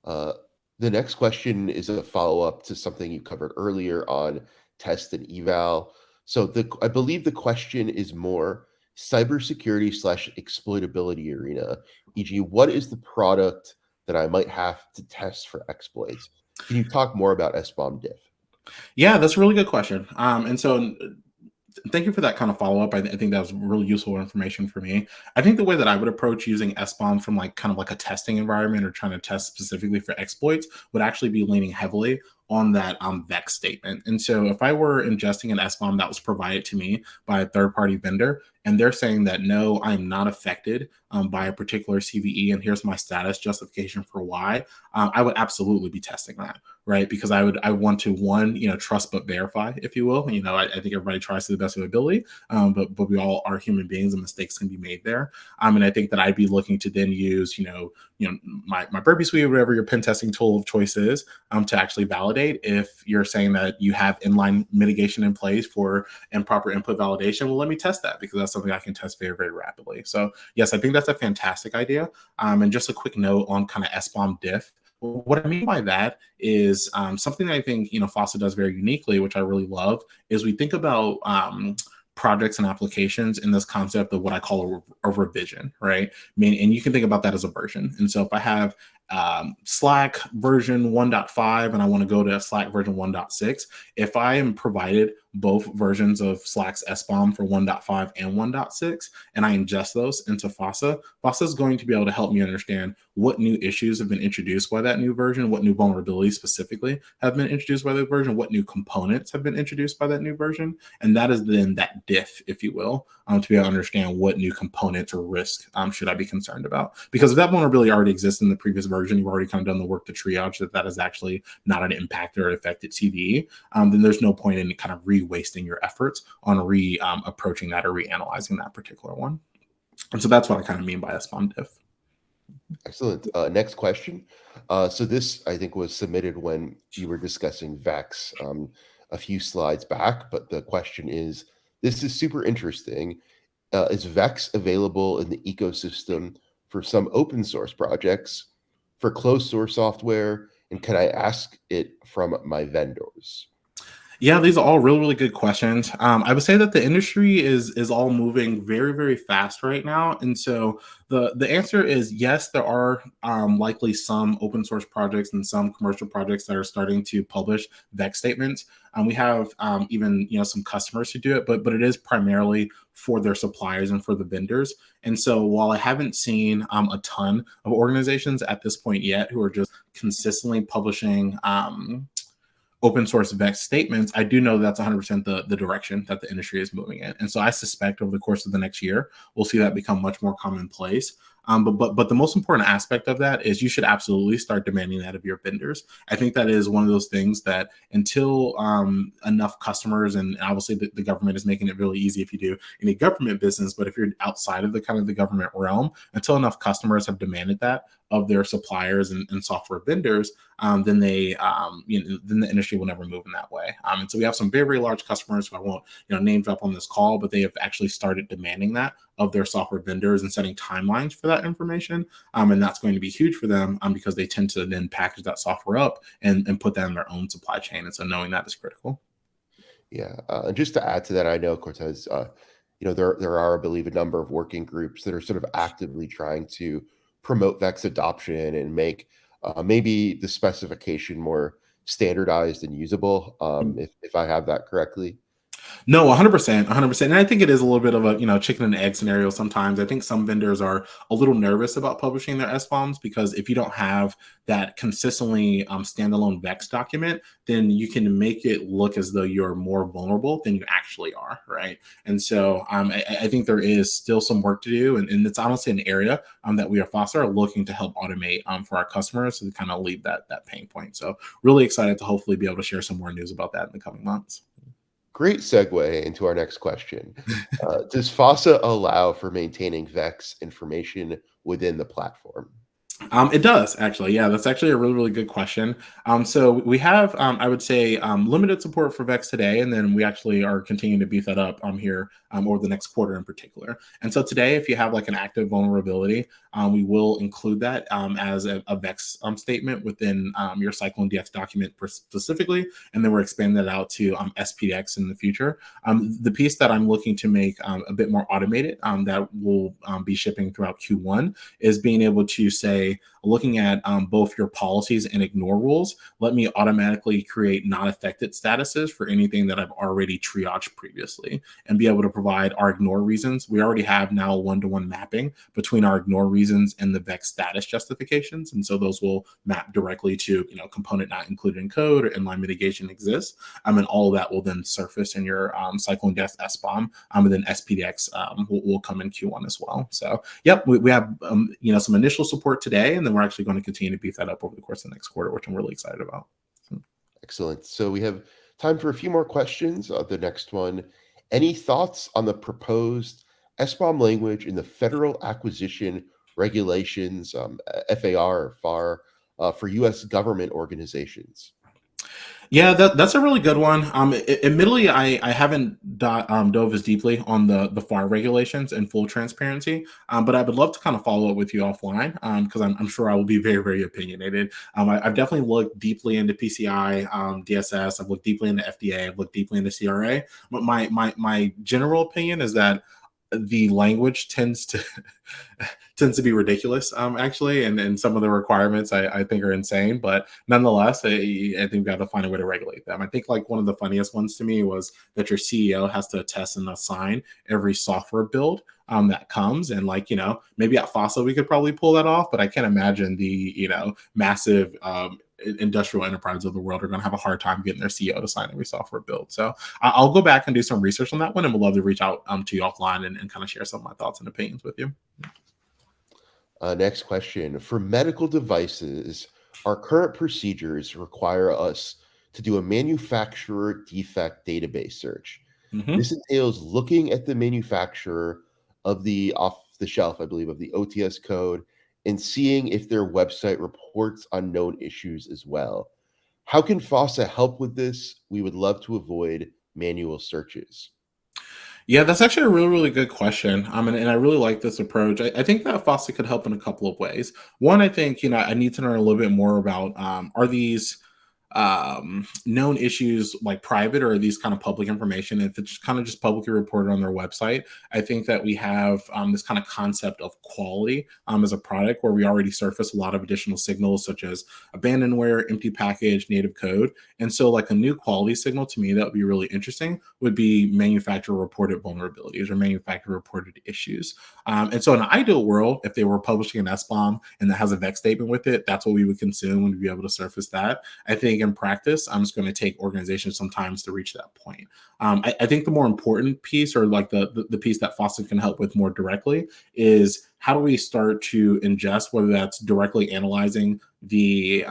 The next question is a follow-up to something you covered earlier on test and eval. So I believe the question is more cybersecurity slash exploitability arena, e.g., what is the product that I might have to test for exploits? Can you talk more about SBOM diff? Yeah, that's a really good question. And so thank you for that kind of follow up. I think that was really useful information for me. I think the way that I would approach using SBOM from like kind of like a testing environment or trying to test specifically for exploits would actually be leaning heavily on that VEX statement. And so if I were ingesting an SBOM that was provided to me by a third party vendor, and they're saying that no, I'm not affected by a particular CVE, and here's my status justification for why, I would absolutely be testing that, right? Because I want to, one, trust but verify, if you will. I think everybody tries to the best of their ability, but we all are human beings and mistakes can be made there. And I think that I'd be looking to then use my Burpee Suite or whatever your pen testing tool of choice is, to actually validate if you're saying that you have inline mitigation in place for improper input validation. Well, let me test that because that's something I can test very, very rapidly. So yes, I think that's a fantastic idea. And just a quick note on kind of SBOM diff. What I mean by that is something that I think FOSSA does very uniquely, which I really love, is we think about projects and applications in this concept of what I call a revision, right? And you can think about that as a version. And so if I have Slack version 1.5 and I want to go to Slack version 1.6, if I am provided both versions of Slack's SBOM for 1.5 and 1.6, and I ingest those into FOSSA, FOSSA is going to be able to help me understand what new issues have been introduced by that new version, what new vulnerabilities specifically have been introduced by the version, what new components have been introduced by that new version. And that is then that diff, if you will, to be able to understand what new components or risk should I be concerned about. Because if that vulnerability already exists in the previous version, you've already kind of done the work to triage that is actually not an impact or affected CVE, then there's no point in kind of wasting your efforts on approaching that or reanalyzing that particular one. And so that's what I kind of mean by a spawn diff. Excellent. Next question. So this, I think, was submitted when you were discussing VEX a few slides back, but the question is, this is super interesting. Is VEX available in the ecosystem for some open source projects, for closed source software, and can I ask it from my vendors? Yeah, these are all really, really good questions. I would say that the industry is all moving very, very fast right now, and so the answer is yes. There are likely some open source projects and some commercial projects that are starting to publish VEX statements. We have even some customers who do it, but it is primarily for their suppliers and for the vendors. And so while I haven't seen a ton of organizations at this point yet who are just consistently publishing open source VEX statements, I do know that's 100% the direction that the industry is moving in. And so I suspect over the course of the next year, we'll see that become much more commonplace. But the most important aspect of that is you should absolutely start demanding that of your vendors. I think that is one of those things that until enough customers, and obviously the government is making it really easy if you do any government business, but if you're outside of the kind of the government realm, until enough customers have demanded that of their suppliers and software vendors, then then the industry will never move in that way. And so we have some very, very large customers who I won't name drop on this call, but they have actually started demanding that of their software vendors and setting timelines for that information. And that's going to be huge for them because they tend to then package that software up and put that in their own supply chain. And so knowing that is critical. Yeah, and just to add to that, I know Cortez, there are, I believe, a number of working groups that are sort of actively trying to promote VEX adoption and make maybe the specification more standardized and usable, if I have that correctly. No, 100%, 100%. And I think it is a little bit of a, chicken and egg scenario sometimes. I think some vendors are a little nervous about publishing their SBOMs because if you don't have that consistently standalone VEX document, then you can make it look as though you're more vulnerable than you actually are, right? And so I think there is still some work to do. And it's honestly an area that we at FOSSA are looking to help automate for our customers to kind of leave that pain point. So really excited to hopefully be able to share some more news about that in the coming months. Great segue into our next question. Does FOSSA allow for maintaining VEX information within the platform? It does actually. Yeah, that's actually a really, really good question. So we have, I would say, limited support for Vex today, and then we actually are continuing to beef that up here over the next quarter in particular. And so today, if you have like an active vulnerability, we will include that as a Vex statement within your Cyclone DX document specifically, and then we're expanding that out to SPDX in the future. The piece that I'm looking to make a bit more automated that will be shipping throughout Q1 is being able to say, looking at both your policies and ignore rules, let me automatically create not affected statuses for anything that I've already triaged previously and be able to provide our ignore reasons. We already have now one-to-one mapping between our ignore reasons and the VEX status justifications. And so those will map directly to, component not included in code or inline mitigation exists. And all of that will then surface in your Cyclone Death SBOM. And then SPDX will come in Q1 as well. So, yep, we have, some initial support today, and then we're actually going to continue to beef that up over the course of the next quarter, which I'm really excited about. Excellent. So we have time for a few more questions. The next one, any thoughts on the proposed SBOM language in the Federal Acquisition Regulations, FAR or FAR, for U.S. government organizations? Yeah, that's a really good one. Admittedly, I haven't dove as deeply on the FAR regulations in full transparency, but I would love to kind of follow up with you offline because I'm sure I will be very, very opinionated. I've definitely looked deeply into PCI, DSS. I've looked deeply into FDA. I've looked deeply into CRA. But my general opinion is that the language tends to be ridiculous actually, and some of the requirements I think are insane, but nonetheless I think we got to find a way to regulate them. I think like one of the funniest ones to me was that your CEO has to attest and assign every software build that comes, and like maybe at FOSSA we could probably pull that off, but I can't imagine the massive industrial enterprises of the world are going to have a hard time getting their CEO to sign every software build. So I'll go back and do some research on that one, and would love to reach out to you offline and kind of share some of my thoughts and opinions with you. Next question. For medical devices, our current procedures require us to do a manufacturer defect database search. Mhm. This entails looking at the manufacturer of the off the shelf, I believe, of the OTS code and seeing if their website reports on known issues as well. How can FOSSA help with this? We would love to avoid manual searches. Yeah, that's actually a really, really good question. And I really like this approach. I think that FOSSA could help in a couple of ways. One, I think, I need to learn a little bit more about are these known issues like private, or are these kind of public information? If it's kind of just publicly reported on their website, I think that we have this kind of concept of quality as a product where we already surface a lot of additional signals such as abandonware, empty package, native code. And so like a new quality signal to me that would be really interesting would be manufacturer reported vulnerabilities or manufacturer reported issues. And so in an ideal world, if they were publishing an SBOM and that has a VEX statement with it, that's what we would consume and we'd be able to surface that. I think in practice, I'm just going to take organizations sometimes to reach that point. I think the more important piece, or like the piece that FOSSA can help with more directly, is how do we start to ingest, whether that's directly analyzing the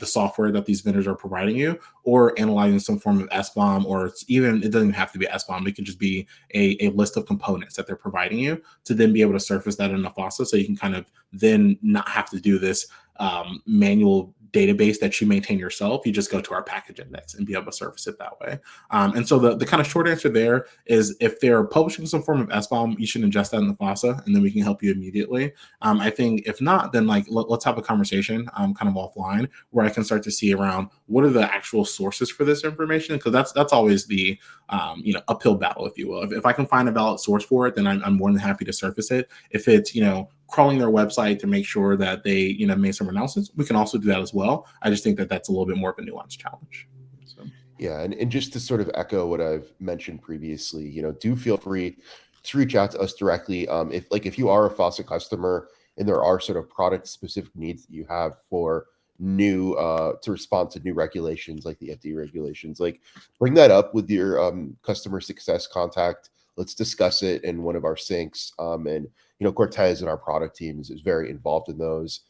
software that these vendors are providing you, or analyzing some form of SBOM, or even it doesn't have to be SBOM. It could just be a list of components that they're providing you to then be able to surface that in the FOSSA, so you can kind of then not have to do this manual database that you maintain yourself. You just go to our package index and be able to surface it that way. And so the kind of short answer there is, if they're publishing some form of SBOM, you should ingest that in the FOSSA, and then we can help you immediately. I think if not, then like let's have a conversation kind of offline where I can start to see around what are the actual sources for this information, because that's always the uphill battle, if you will. If I can find a valid source for it, then I'm more than happy to surface it. If it's crawling their website to make sure that they made some announcements, we can also do that as well. I just think that that's a little bit more of a nuanced challenge. So. Yeah, and just to sort of echo what I've mentioned previously, do feel free to reach out to us directly. If you are a FOSSA customer and there are sort of product specific needs that you have for new to respond to new regulations like the FDA regulations, like bring that up with your customer success contact. Let's discuss it in one of our syncs. And Cortez and our product teams is very involved in those.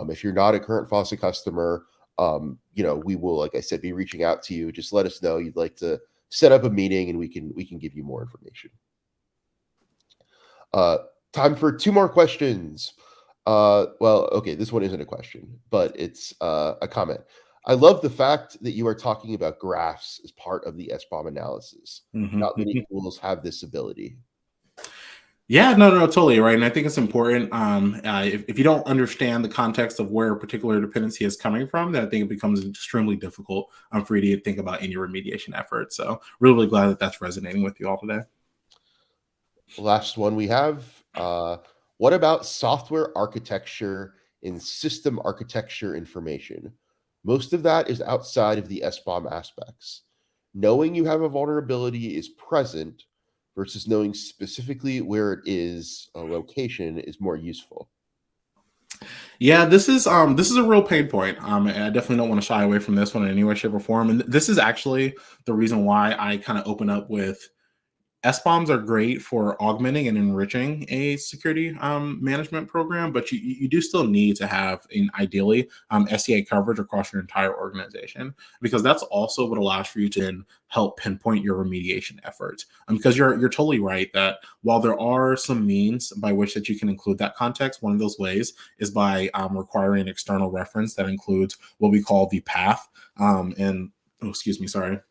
If you're not a current FOSSA customer, we will, like I said, be reaching out to you. Just let us know you'd like to set up a meeting and we can give you more information. Uh, Time for two more questions. Well, okay, this one isn't a question, but it's a comment. I love the fact that you are talking about graphs as part of the SBOM analysis. Not many Mhm. tools have this ability. Yeah, no, no, totally right. And I think it's important. If you don't understand the context of where a particular dependency is coming from, then I think it becomes extremely difficult for you to think about any remediation effort. So, really, really glad that that's resonating with you all today. Last one we have. What about software architecture and system architecture information? Most of that is outside of the SBOM aspects. Knowing you have a vulnerability is present versus knowing specifically where it is, a location, is more useful. Yeah, this is a real pain point. And I definitely don't want to shy away from this one in any way, shape, or form. And this is actually the reason why I kind of open up with SBOMs are great for augmenting and enriching a security management program, but you do still need to have, in ideally, SCA coverage across your entire organization, because that's also what allows for you to then help pinpoint your remediation efforts. Because you're totally right that while there are some means by which that you can include that context, one of those ways is by requiring an external reference that includes what we call the path. And oh, excuse me, sorry.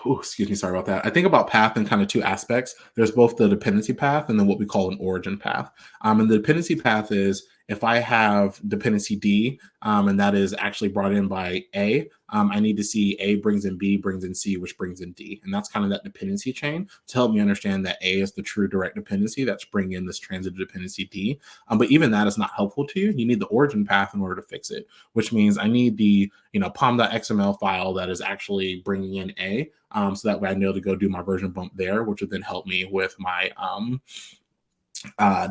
Oh, excuse me, sorry about that. I think about path in kind of two aspects. There's both the dependency path and then what we call an origin path. And the dependency path is if I have dependency D, and that is actually brought in by A, I need to see A brings in B, brings in C, which brings in D. And that's kind of that dependency chain to help me understand that A is the true direct dependency that's bringing in this transitive dependency D. But even that is not helpful to you. You need the origin path in order to fix it, which means I need the pom.xml file that is actually bringing in A, so that way I know to go do my version bump there, which would then help me with my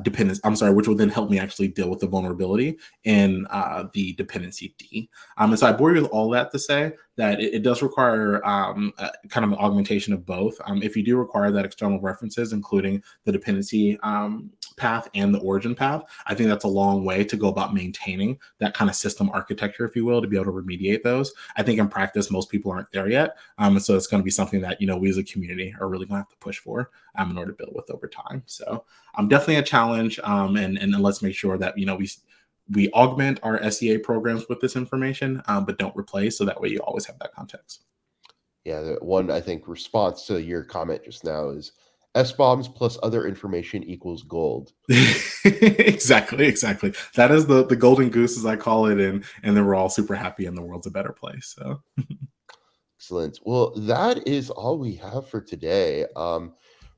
dependence. I'm sorry, which will then help me actually deal with the vulnerability in the dependency D. And so I bore you with all that to say that it does require kind of an augmentation of both. If you do require that external references, including the dependency path and the origin path, I think that's a long way to go about maintaining that kind of system architecture, if you will, to be able to remediate those. I think in practice, most people aren't there yet. And so it's going to be something that, we as a community are really going to have to push for in order to build with over time. So definitely a challenge. And let's make sure that we augment our SEA programs with this information, but don't replace. So that way you always have that context. Yeah, the one I think response to your comment just now is SBOMs plus other information equals gold. Exactly, exactly. That is the golden goose, as I call it, and then we're all super happy, and the world's a better place. So Excellent. Well, that is all we have for today.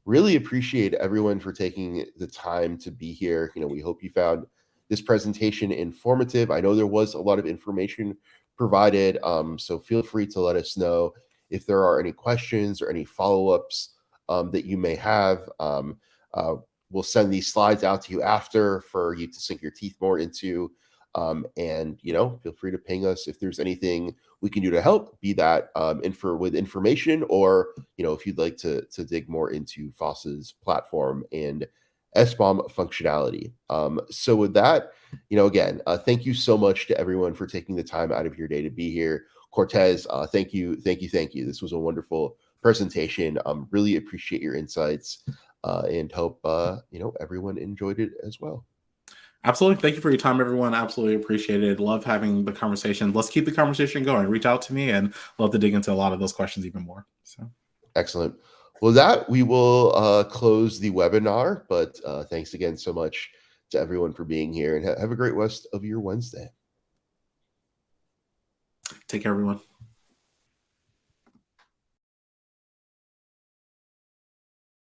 Really appreciate everyone for taking the time to be here. We hope you found this presentation informative. I know there was a lot of information provided, so feel free to let us know if there are any questions or any follow-ups that you may have. Uh, we'll send these slides out to you after for you to sink your teeth more into. And feel free to ping us if there's anything we can do to help, be that with information, or if you'd like to dig more into FOSSA's platform and SBOM functionality. So with that, again, thank you so much to everyone for taking the time out of your day to be here. Cortez, thank you, thank you, thank you. This was a wonderful presentation. Really appreciate your insights, and hope everyone enjoyed it as well. absolutely, thank you for your time, everyone. Absolutely appreciate it. Love having the conversation. Let's keep the conversation going. Reach out to me, and love to dig into a lot of those questions even more. So Excellent. Well, that we will close the webinar, but thanks again so much to everyone for being here, and have a great rest of your Wednesday. take care, everyone.